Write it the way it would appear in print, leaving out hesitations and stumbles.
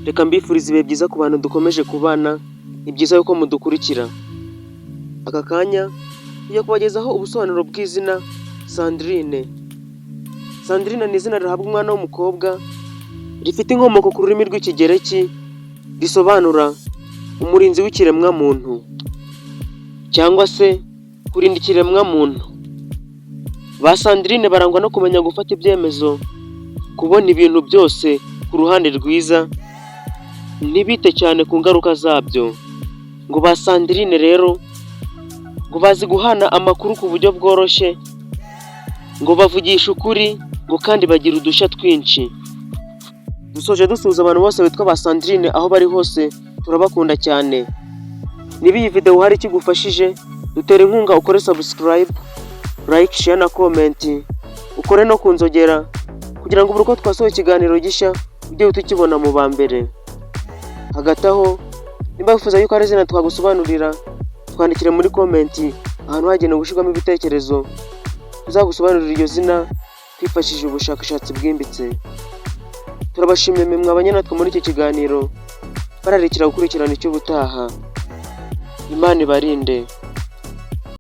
Reka mbifurize ibihe byiza ku bantu dukomeje kubana, ni byiza yuko mudukurikira. Aka kanya tujya kubagezaho ubusobanuro bw'izina Sandrine. Sandrine ni izina rihabwa umwana w'umukobwa, rifite inkomoko ku rurimi rw'Ikigereki, risobanura umurinzi w'ikiremwamuntu cyangwa se kurinda ikiremwamuntu. Ba Sandrine barangwa no kumenya gufata ibyemezo, kubona ibintu byose ku ruhande rwiza, ntibite cyane ku ngaruka zabyo. Ngo ba Sandrine rero ngo bazi guhana amakuru ku buryo bworoshye, ngo bavugisha ukuri, ngo kandi bagira udushya twinshi. Dusoje dusuhuza abantu bose bitwa ba Sandrine aho bari hose, turabakunda cyane. Niba iyi video hari ikigufashije, dutere inkunga ukore subscribe, like, share na comment, ukore no kunzogera kugira ngo buri uko twasohoye ikiganiro gishya ujye utukibona mu ba mbere. Hagati aho, nimba wifuza yuko hari izina twagusobanurira, twandikire muri comment ahantu hagenewe gushyirwamo ibitekerezo, tuzagusobanurira iryo zina twifashishije ubushakashatsi bwimbitse. Turabashimiye mwe mwabanye natwe muri iki kiganiro, bararikira gukurikirana icy'ubutaha. Imana ibarinde.